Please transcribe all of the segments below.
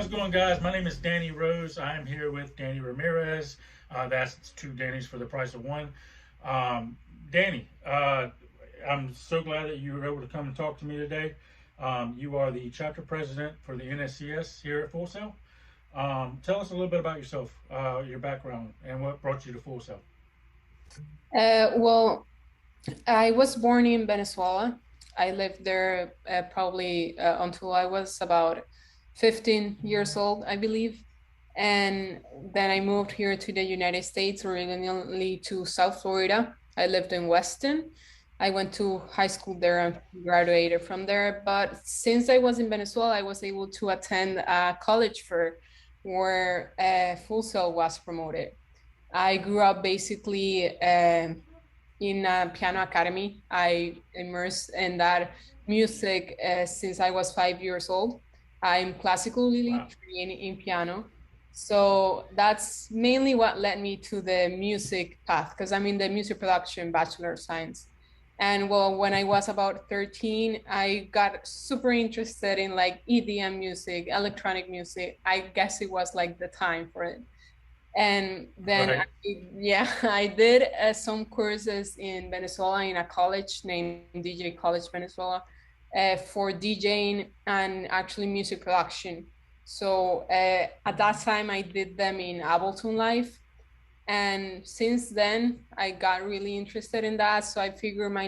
it going, guys? My name is Danny Rose. I am here with Danny Ramirez. That's two Dannys for the price of one. Um, Danny, I'm so glad that you were able to come and talk to me today. You are the chapter president for the NSCS here at Full Sail. Tell us a little bit about yourself, your background, and what brought you to Full Sail. Well, I was born in Venezuela. I lived there probably until I was about 15 years old, I believe. And then I moved here to the United States, originally to South Florida. I lived in Weston. I went to high school there and graduated from there. But since I was in Venezuela, I was able to attend a college fair where Full Sail was promoted. I grew up basically in a piano academy. I immersed in that music since I was 5 years old. I'm classically Wow. trained in piano. So that's mainly what led me to the music path because I'm in the music production Bachelor of Science. And well, when I was about 13, I got super interested in like EDM music, electronic music. I guess it was like the time for it. And then Right. yeah, I did some courses in Venezuela in a college named DJ College Venezuela for DJing and actually music production. So at that time I did them in Ableton Live, and since then I got really interested in that, so I figured my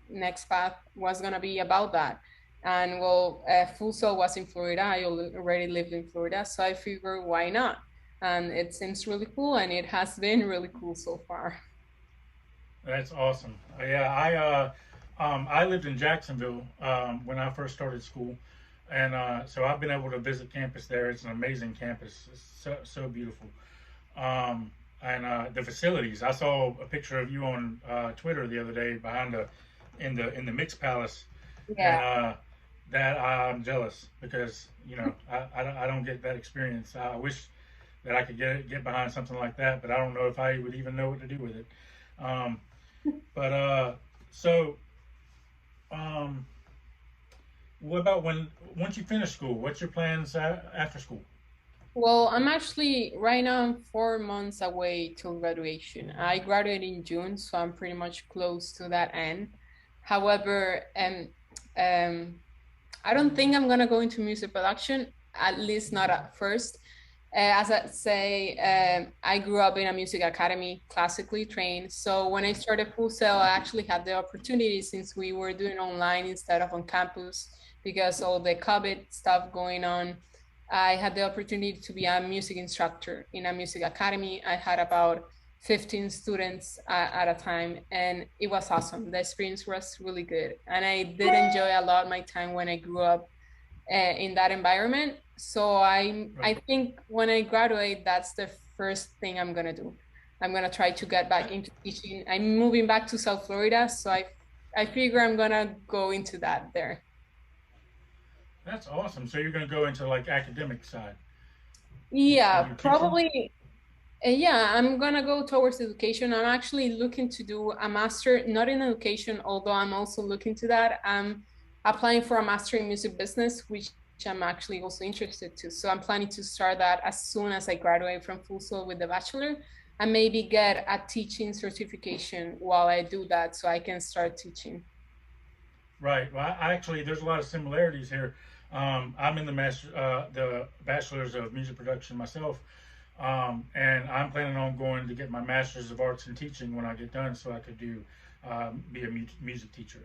next path was going to be about that. And well, Full Sail was in Florida. I already lived in Florida, so I figured why not. And it seems really cool, and it has been really cool so far. That's awesome. I lived in Jacksonville when I first started school, and so I've been able to visit campus there. It's an amazing campus. It's so beautiful. And The facilities. I saw a picture of you on Twitter the other day behind the in the Mix Palace, and Yeah. that I'm jealous because I don't get that experience. I wish that I could get behind something like that, but I don't know if I would even know what to do with it. Um, but so um, what about when once you finish school? What's your plans after school? Well, I'm actually right now I'm 4 months away till graduation. I graduated in June, so I'm pretty much close to that end. However, um, I don't think I'm gonna go into music production, at least not at first. As I say, I grew up in a music academy, classically trained. So when I started Full Sail, I actually had the opportunity since we were doing online instead of on campus because all the COVID stuff going on. I had the opportunity to be a music instructor in a music academy. I had about 15 students at a time, and it was awesome. The experience was really good. And I did enjoy a lot my time when I grew up in that environment. So I Right. think when I graduate, that's the first thing I'm gonna do. I'm gonna try to get back That, into teaching. I'm moving back to South Florida, so I figure I'm gonna go into that there. that's awesome. So you're going to go into like academic side of Yeah, your teaching, probably. Yeah, I'm gonna go towards education. I'm actually looking to do a master, not in education, although I'm also looking to that. I'm applying for a master in music business, which I'm actually also interested to. So I'm planning to start that as soon as I graduate from Full Sail with the bachelor, and maybe get a teaching certification while I do that, so I can start teaching. right? Well, I actually there's a lot of similarities here. I'm in the bachelor's of music production myself, and I'm planning on going to get my master's of arts in teaching when I get done, so I could do be a music teacher.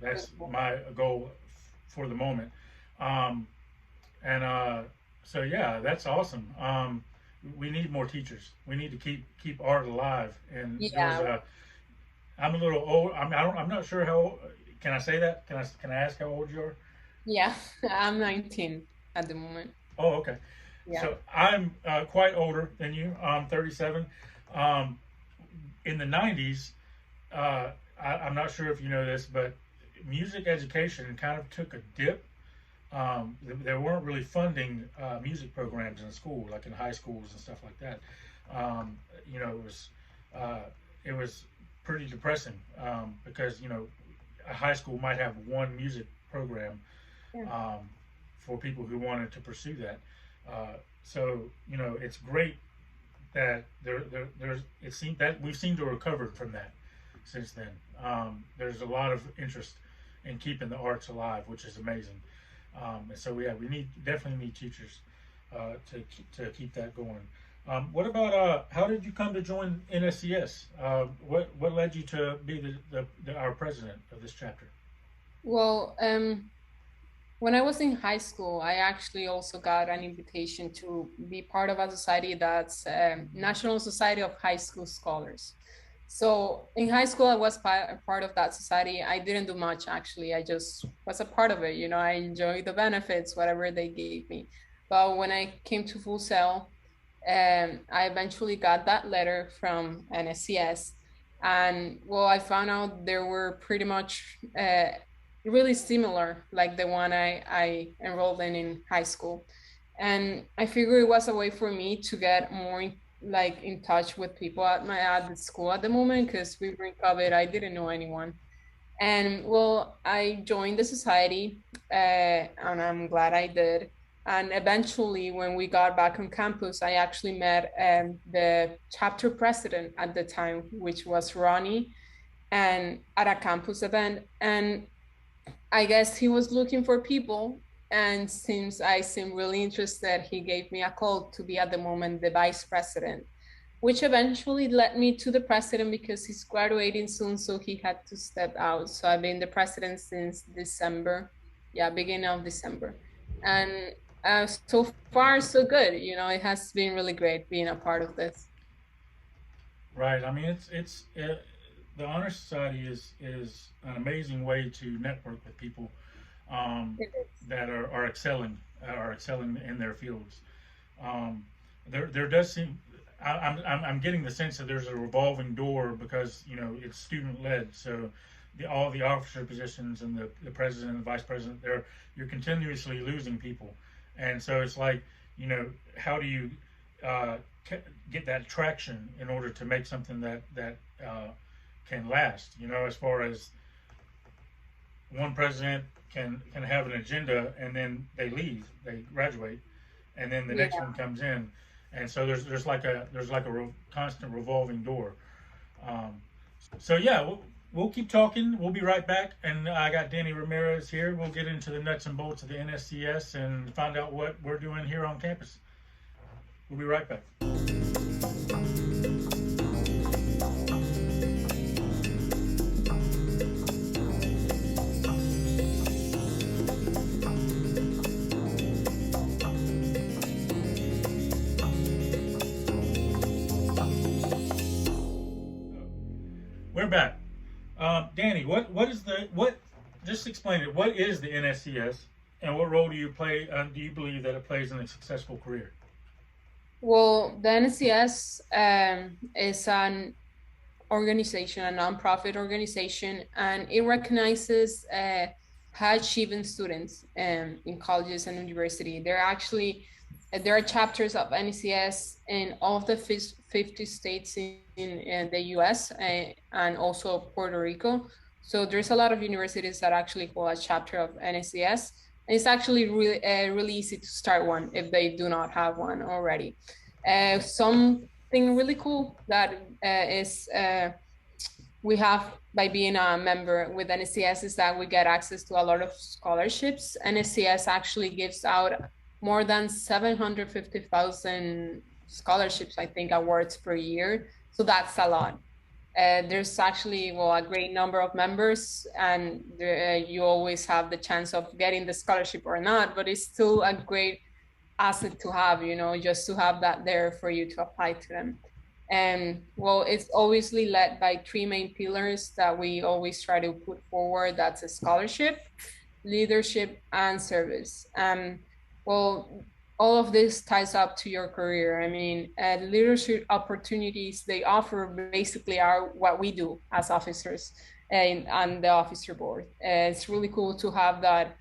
That's my goal for the moment. Um, and So yeah, that's awesome. We need more teachers. We need to keep art alive. And there was Yeah, a I'm a little old. I'm not sure how. Can I say that? Can I ask how old you are? yeah. I'm 19 at the moment. Oh, okay. Yeah. So I'm quite older than you. I'm 37. Um, in the 90s, I'm not sure if you know this, but music education kind of took a dip. There weren't really funding music programs in school, like in high schools and stuff like that. Um, you know, uh, it was pretty depressing because a high school might have one music program Yeah. um, for people who wanted to pursue that. So it's great that there's it seems that we've seemed to recover from that since then. There's a lot of interest in keeping the arts alive, which is amazing. And so yeah, we definitely need teachers to keep that going. What about how did you come to join NSCS? What led you to be our president of this chapter? Well, when I was in high school, I actually also got an invitation to be part of a society that's National Society of High School Scholars. So in high school, I was part of that society. I didn't do much actually. I just was a part of it. I enjoyed the benefits, whatever they gave me. But when I came to Full Sail, I eventually got that letter from NSCS, and well, I found out they were pretty much really similar, like the one I enrolled in high school, and I figured it was a way for me to get more in touch with people at the school at the moment, because we were in COVID. I didn't know anyone, and well, I joined the society, and I'm glad I did. And eventually, when we got back on campus, I actually met the chapter president at the time, which was Ronnie, and at a campus event. And I guess he was looking for people. And since I seemed really interested, he gave me a call to be at the moment the vice president, which eventually led me to the president because he's graduating soon, so he had to step out. So I've been the president since December, yeah, beginning of December, and so far so good. It has been really great being a part of this. Right. I mean, the honor society is an amazing way to network with people that are excelling in their fields. Um, there does seem I'm getting the sense that there's a revolving door because it's student led. So all the officer positions and the president and the vice president, you're continuously losing people, and so it's like how do you uh, get that traction in order to make something that can last. As far as one president can have an agenda and then they leave, they graduate, and then the next Yeah. one comes in, and so there's like a constant revolving door. Um, so yeah, we'll keep talking. We'll be right back, and I got Danny Ramirez here. We'll get into the nuts and bolts of the NSCS and find out what we're doing here on campus. We'll be right back. We're back. Danny, what is the what? Just explain it. What is the NSCS, and what role do you play? Do you believe that it plays in a successful career? Well, the NCS is an organization, a nonprofit organization, and it recognizes high achieving students in colleges and university. There are chapters of NCS in all of the 50 states in the US, and also Puerto Rico. So there's a lot of universities that actually hold a chapter of NSCS. And it's actually really easy to start one if they do not have one already. Something really cool that is we have by being a member with NSCS is that we get access to a lot of scholarships. NSCS actually gives out more than 750,000 scholarships, I think, awards per year. So that's a lot. There's actually, well, a great number of members, and you always have the chance of getting the scholarship or not, but it's still a great asset to have, just to have that there for you to apply to them. And well, it's obviously led by three main pillars that we always try to put forward. That's a scholarship, leadership, and service. Well, all of this ties up to your career. I mean, leadership opportunities they offer basically are what we do as officers and on the officer board. It's really cool to have that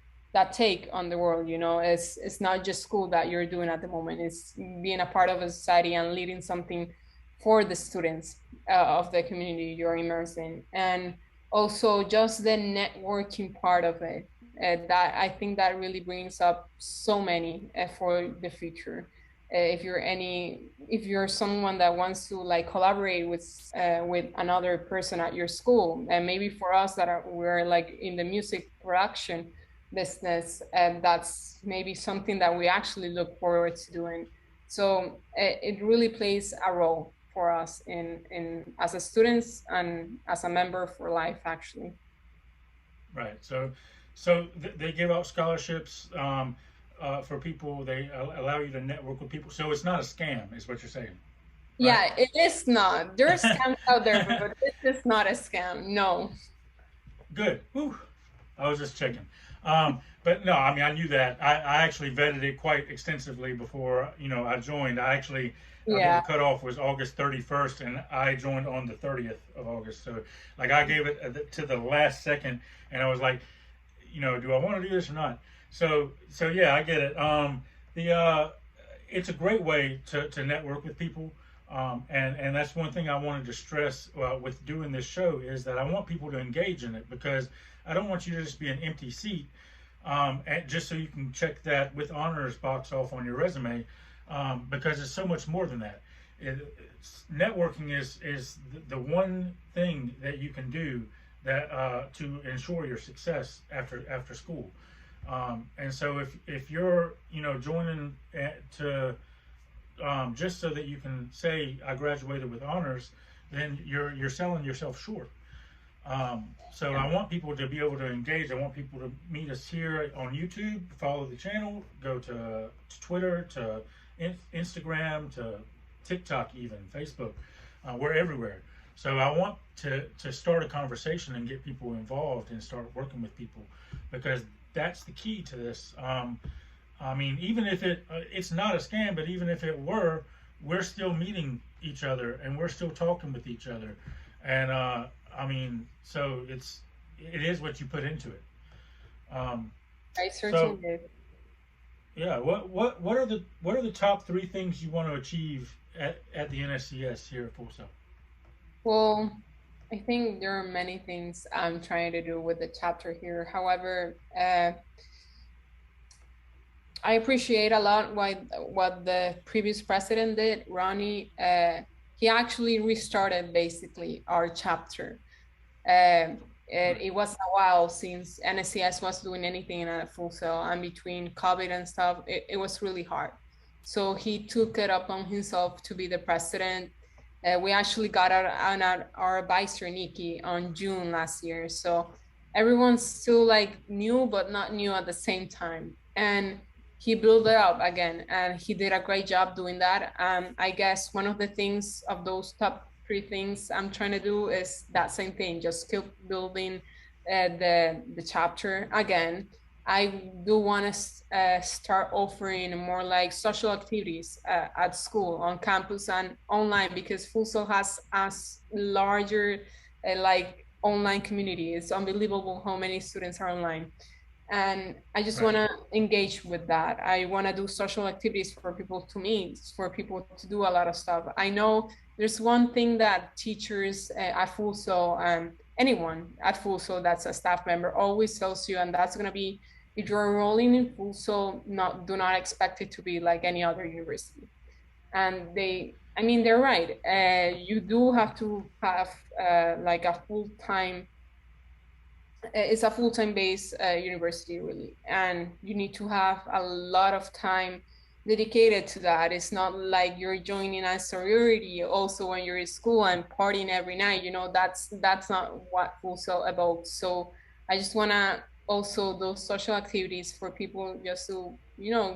take on the world. It's not just school that you're doing at the moment. It's being a part of a society and leading something for the students of the community you're immersed in, and also just the networking part of it. that I think that really brings up so many for the future. If you're someone that wants to like collaborate with another person at your school, and maybe for us we're like in the music production business, and that's maybe something that we actually look forward to doing. So it really plays a role for us in as a students and as a member for life, actually. Right. So they give out scholarships for people. They allow you to network with people. So it's not a scam, is what you're saying, right? Yeah, it is not. There's scams out there, but this is not a scam. No. Good. Whew. I was just checking. But no, I mean, I knew that. I actually vetted it quite extensively before, I joined. The Yeah. cutoff was August 31st, and I joined on the 30th of August. So, like, I gave it to the last second, and I was like, do I want to do this or not? So yeah, I get it. The It's a great way to network with people. And that's one thing I wanted to stress with doing this show is that I want people to engage in it because I don't want you to just be an empty seat, and just so you can check that with honors box off on your resume, because it's so much more than that. Networking is the one thing that you can do that to ensure your success after school. And so if you're joining to just so that you can say I graduated with honors, then you're selling yourself short. So I want people to be able to engage. I want people to meet us here on YouTube, follow the channel, go to Twitter, to Instagram, to TikTok, even Facebook. We're everywhere. So I want to start a conversation and get people involved and start working with people because that's the key to this. I mean, even if it's not a scam, but even if it were, we're still meeting each other and we're still talking with each other. And I mean, so it is what you put into it. Um, I so certainly did. yeah, what are the top three things you want to achieve at the NSCS here at Full Sail? Well, I think there are many things I'm trying to do with the chapter here. However, I appreciate a lot what the previous president did, Ronnie. He actually restarted basically our chapter. It was a while since NSCS was doing anything at Full Sail, and between COVID and stuff, it was really hard. So he took it upon himself to be the president. We actually got our advisor Nikki on June last year. So everyone's still like new, but not new at the same time. And he built it up again, and he did a great job doing that. I guess one of the things of those top three things I'm trying to do is that same thing, just keep building the chapter again. I do want to start offering more like social activities at school, on campus, and online because Full Sail has a larger like online community. It's unbelievable how many students are online, and I just Right. want to engage with that. I want to do social activities for people to meet, for people to do a lot of stuff. I know there's one thing that teachers at Full Sail, anyone at Full Sail that's a staff member always tells you, and that's going to be if you're enrolling in Full Sail, do not expect it to be like any other university. And I mean, they're right. You do have to have like a full time, it's a full-time based university really, and you need to have a lot of time dedicated to that. It's not like you're joining a sorority also when you're in school and partying every night. That's not what Full Sail about. So I just want to also those social activities for people just to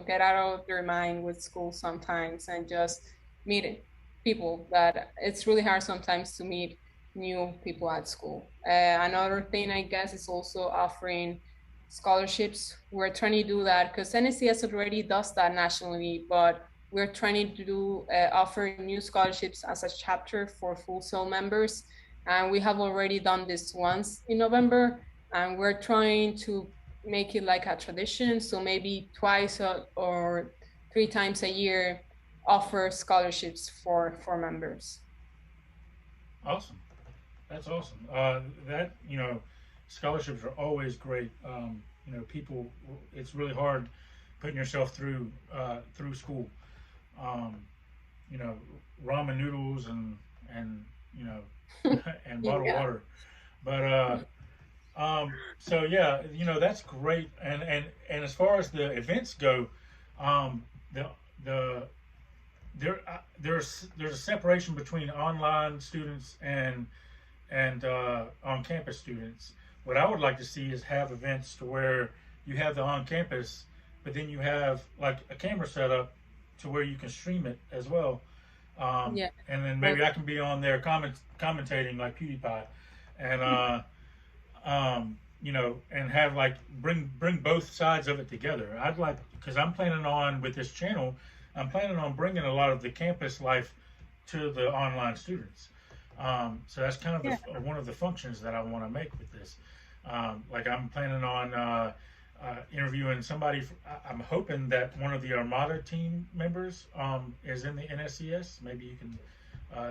get out of their mind with school sometimes and just meet people that it's really hard sometimes to meet new people at school. Another thing, I guess, is also offering scholarships. We're trying to do that because NSCS already does that nationally, but we're trying to offer new scholarships as a chapter for Full Sail members. And we have already done this once in November, and we're trying to make it like a tradition. So maybe twice or three times a year, offer scholarships for members. Awesome. That's awesome. That scholarships are always great. People, it's really hard putting yourself through school. Um, you know, Ramen noodles and you know and bottled Yeah. water. But so yeah, that's great. And as far as the events go, um, the the there's a separation between online students and on campus students. What I would like to see is have events to where you have the on campus, but then you have like a camera set up to where you can stream it as well. Yeah. And then Well, maybe I can be on there commentating like PewDiePie, and and have like bring both sides of it together. I'd like because I'm planning on with this channel, I'm planning on bringing a lot of the campus life to the online students. So that's kind of yeah. one of the functions that I want to make with this. Like I'm planning on interviewing somebody. I'm hoping that one of the Armada team members is in the NSCS. Maybe you can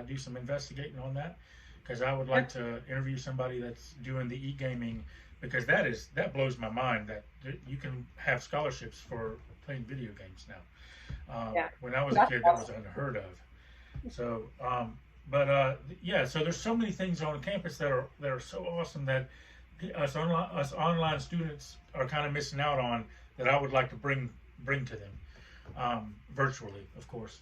do some investigating on that because I would like to interview somebody that's doing the e-gaming because that blows my mind that you can have scholarships for playing video games now. Yeah. When I was a That's kid, that was awesome. unheard of. So, yeah, so there's so many things on campus that are so awesome that us online students are kind of missing out on that I would like to bring to them, virtually, of course.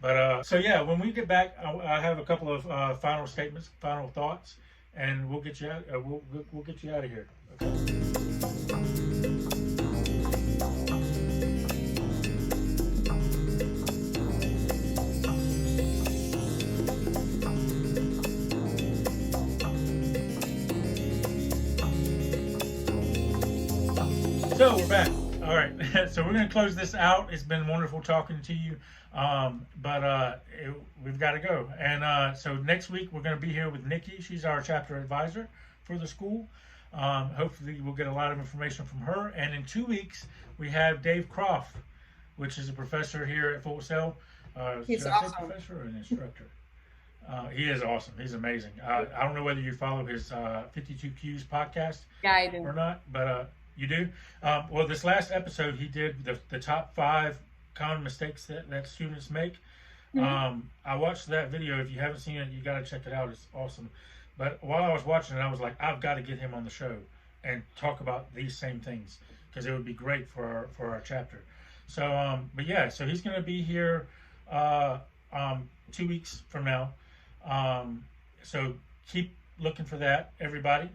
But so yeah, when we get back, I have a couple of final statements, final thoughts, and we'll get you out. We'll get you out of here. Okay. So we're back. All right. So we're gonna close this out. It's been wonderful talking to you. But we've got to go. And so next week we're gonna be here with Nikki. She's our chapter advisor for the school. Hopefully we'll get a lot of information from her. And in 2 weeks we have Dave Croft, which is a professor here at Full Sail. He's Should I say awesome. professor or an instructor? He is awesome. He's amazing. I don't know whether you follow his 52 Qs podcast Yeah, I do. or not, but you do. Well, this last episode, he did the top 5 common mistakes that students make. Mhm. I watched that video. If you haven't seen it, you got to check it out. It's awesome. But while I was watching it, I was like, I've got to get him on the show and talk about these same things because it would be great for our chapter. So, but yeah, so he's going to be here 2 weeks from now. So keep looking for that, everybody.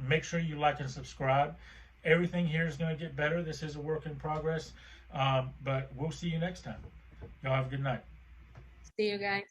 Make sure you like and subscribe. Everything here is going to get better. This is a work in progress. But we'll see you next time. Y'all have a good night. See you guys.